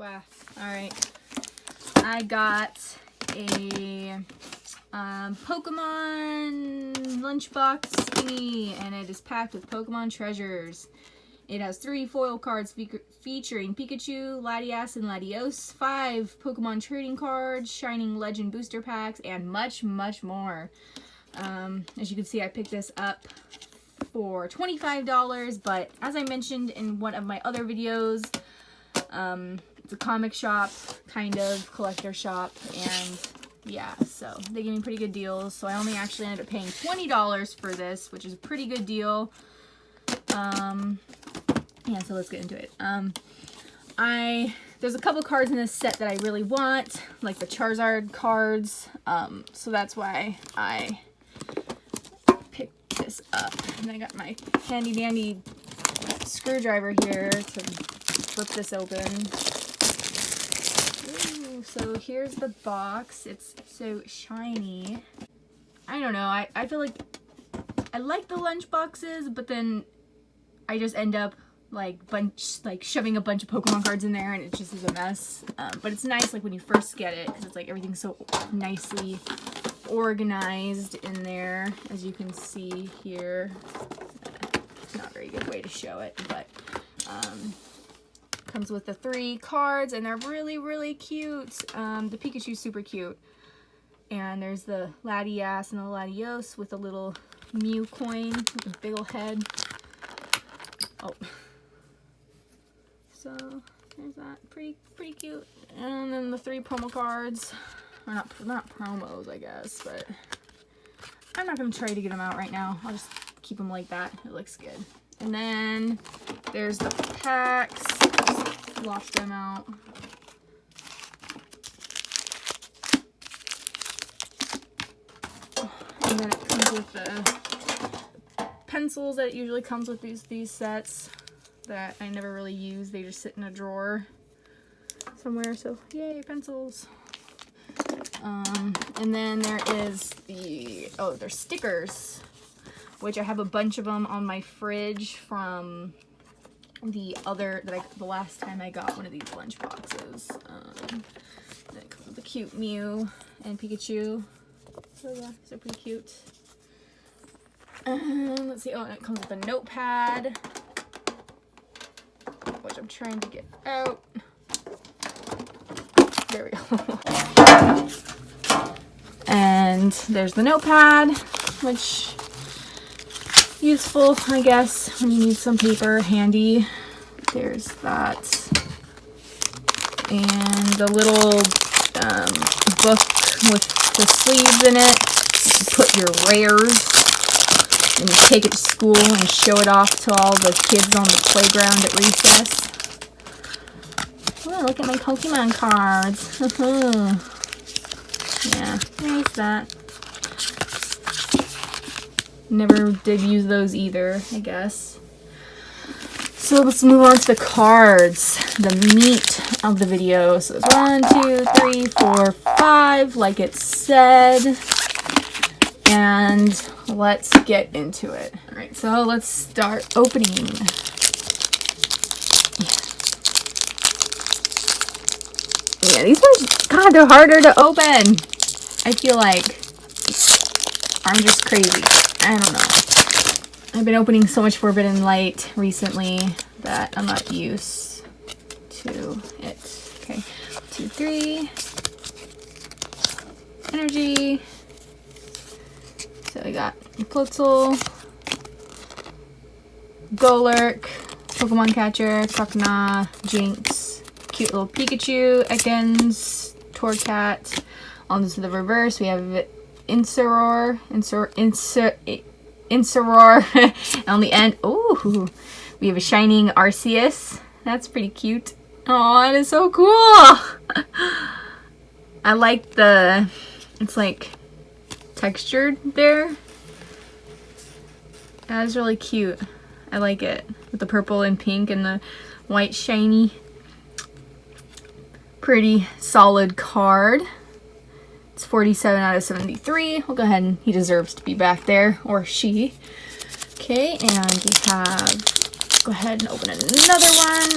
Wow. Alright. I got a Pokemon lunchbox thingy, and it is packed with Pokemon treasures. It has 3 foil cards featuring Pikachu, Latias, and Latios, 5 Pokemon trading cards, Shining Legend booster packs, and much, much more. As you can see, I picked this up for $25, but as I mentioned in one of my other videos, it's a comic shop, kind of, collector shop, and yeah, so they gave me pretty good deals, so I only actually ended up paying $20 for this, which is a pretty good deal. Yeah, so let's get into it. There's a couple cards in this set that I really want, like the Charizard cards, so that's why I picked this up. And I got my handy dandy screwdriver here to flip this open. Ooh, so here's the box. It's so shiny. I don't know, I feel like I like the lunch boxes, but then I just end up shoving a bunch of Pokemon cards in there, and it just is a mess. But it's nice like when you first get it, because it's like everything's so nicely organized in there, as you can see here. It's not a very good way to show it, but comes with the 3 cards, and they're really, really cute. The Pikachu's super cute, and there's the Latias and the Latios with a little Mew coin with a big ol' head. Oh. So there's that, pretty cute. And then the 3 promo cards, or not promos, I guess, but I'm not gonna try to get them out right now. I'll just keep them like that. It looks good. And then there's the packs. Just loft them out. And then it comes with the pencils that it usually comes with these sets that I never really use. They just sit in a drawer somewhere, so yay, pencils. And then there is there's stickers, which I have a bunch of them on my fridge from the last time I got one of these lunch boxes. Then it comes with a cute Mew and Pikachu. So yeah, they're pretty cute. Let's see, and it comes with a notepad, which I'm trying to get out. There we go. And there's the notepad, which useful, I guess, when you need some paper handy. There's that. And the little book with the sleeves in it. You put your rares, and you take it to school and show it off to all the kids on the playground at recess. Oh, look at my Pokemon cards. Yeah, nice that. Never did use those either, I guess. So let's move on to the cards, the meat of the video. So it's 1, 2, 3, 4, 5, like it said. And let's get into it. All right, so let's start opening. Yeah, these ones, God, they're harder to open. I feel like I'm just crazy. I don't know. I've been opening so much Forbidden Light recently that I'm not used to it. Okay, 2, 3. Energy. So we got Plotzel, Golurk, Pokemon Catcher, Kakuna, Jinx, cute little Pikachu, Ekans, Torcat. On to the reverse, we have Inciroar, and on the end, ooh, we have a Shining Arceus. That's pretty cute. Oh, it is so cool. I like it's like textured there. That is really cute. I like it with the purple and pink and the white shiny. Pretty solid card. It's 47 out of 73. We'll go ahead and he deserves to be back there, or she. Okay, and we have, go ahead and open another one.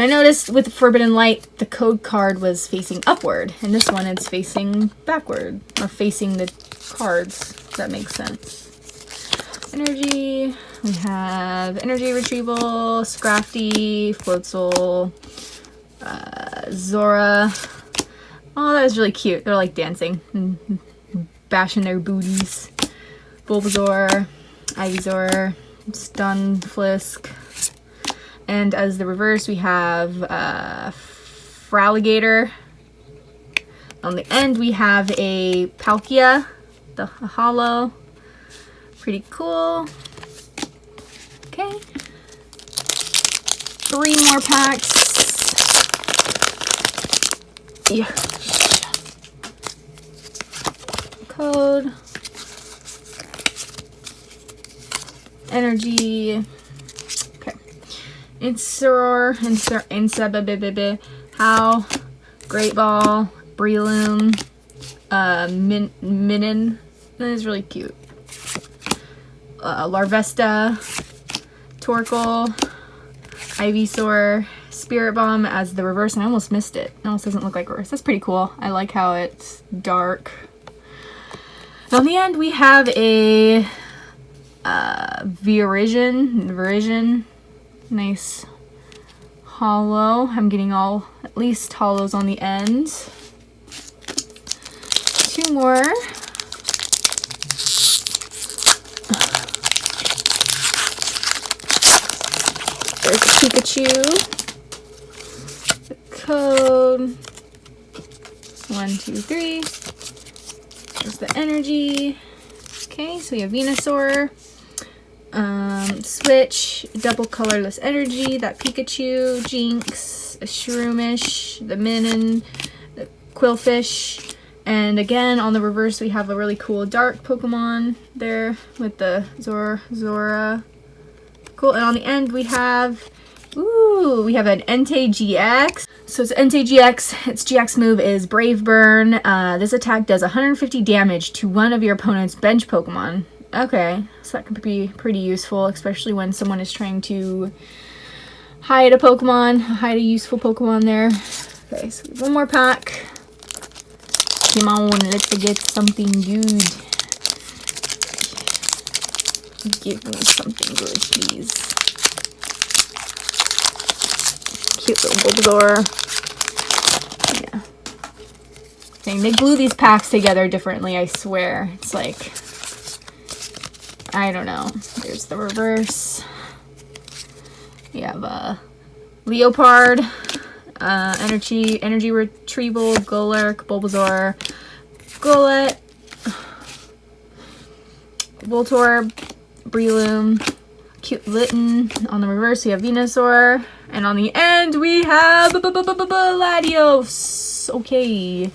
I noticed with Forbidden Light, the code card was facing upward, and this one it's facing backward, or facing the cards, if that makes sense. Energy, we have Energy Retrieval, Scrafty, Floatzel, Zora. Oh, that was really cute. They're like dancing and bashing their booties. Bulbasaur, Ivysaur, Stunfisk. And as the reverse, we have Feraligatr. On the end, we have a Palkia, the Holo. Pretty cool. Okay. 3 more packs. Yeah. Code. Energy. Incineroar, How, Great Ball, Breloom, Minun. That is really cute. Larvesta, Torkoal, Ivysaur, Spirit Bomb as the reverse, and I almost missed it. It almost doesn't look like reverse. That's pretty cool. I like how it's dark. And on the end, we have a Virizion. Nice holo. I'm getting at least holos on the end. 2 more. There's a Pikachu. The code. 1, 2, 3. There's the energy. Okay, so we have Venusaur. Switch, double colorless energy, that Pikachu, Jinx, a Shroomish, the Minun, the Quillfish, and again on the reverse we have a really cool dark Pokemon there with the Zora. Cool, and on the end we have, we have an Entei GX. So it's Entei GX, its GX move is Brave Burn. This attack does 150 damage to one of your opponent's bench Pokemon. Okay, so that could be pretty useful, especially when someone is trying to hide a useful Pokemon there. Okay, so one more pack. Come on, let's get something good. Give me something good, please. Cute little Bulbasaur. Yeah. Dang, they glue these packs together differently, I swear. It's like, I don't know. There's the reverse. We have a Leopard, Energy Retrieval, Golurk, Bulbasaur, Golett, Voltorb, Breloom, cute Litten. On the reverse, we have Venusaur, and on the end, we have Latios. Okay,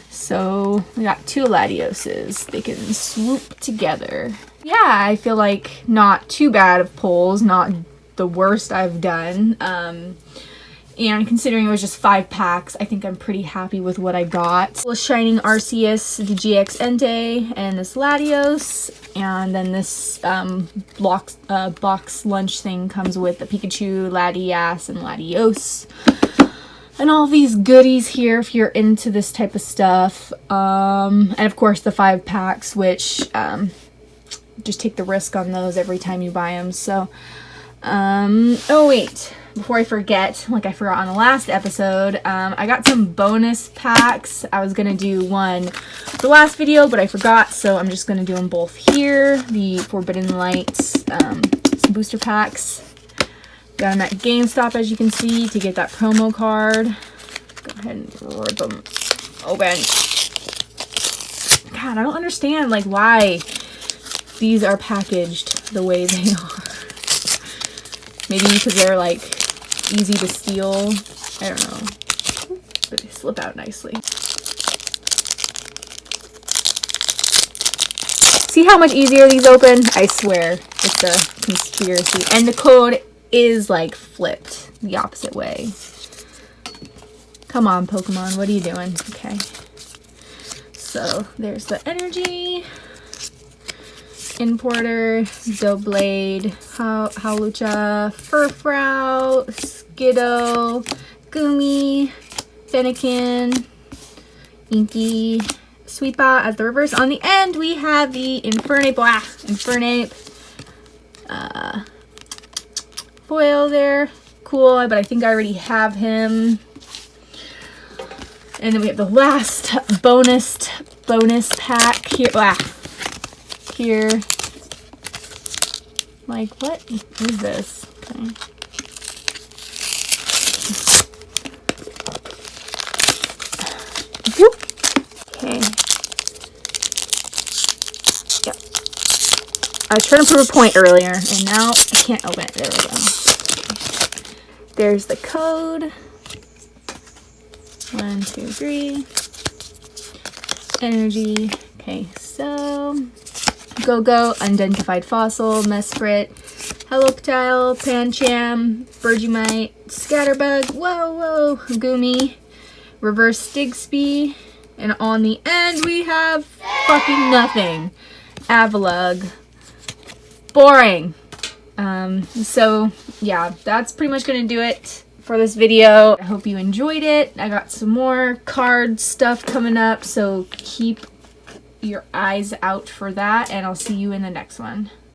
so we got 2 Latioses. They can swoop together. Yeah, I feel like not too bad of pulls, not the worst I've done. And considering it was just 5 packs, I think I'm pretty happy with what I got. The Shining Arceus, the GX Entei, and this Latios. And then this box lunch thing comes with the Pikachu, Latias, and Latios. And all these goodies here if you're into this type of stuff. And of course the 5 packs, which just take the risk on those every time you buy them. So, oh wait, before I forget, like I forgot on the last episode, I got some bonus packs. I was gonna do one for the last video, but I forgot, so I'm just gonna do them both here. The Forbidden Light, some booster packs. Got them at GameStop, as you can see, to get that promo card. Go ahead and rip them open. God, I don't understand, like, why these are packaged the way they are. Maybe because they're, like, easy to steal. I don't know. But they slip out nicely. See how much easier these open? I swear. It's a conspiracy. And the code is, like, flipped the opposite way. Come on, Pokemon. What are you doing? Okay. So, there's the energy. Importer, Doublade, Hawlucha, Furfrou, Skiddo, Gumi, Fennekin, Inky, Sweepa as the reverse. On the end, we have the Infernape foil there. Cool, but I think I already have him. And then we have the last bonus pack here. Here. Like, what is this? Okay. Whoop. Okay. Yep. I was trying to prove a point earlier, and now I can't open it. There we go. There's the code. 1, 2, 3. Energy. Okay, so Go-Go, Unidentified Fossil, Mesprit, Heloptile, Pancham, Bergmite, Scatterbug, whoa, Gumi, Reverse Stigsby, and on the end we have fucking nothing. Avalugg. Boring. So yeah, that's pretty much gonna do it for this video. I hope you enjoyed it. I got some more card stuff coming up, so keep your eyes out for that, and I'll see you in the next one.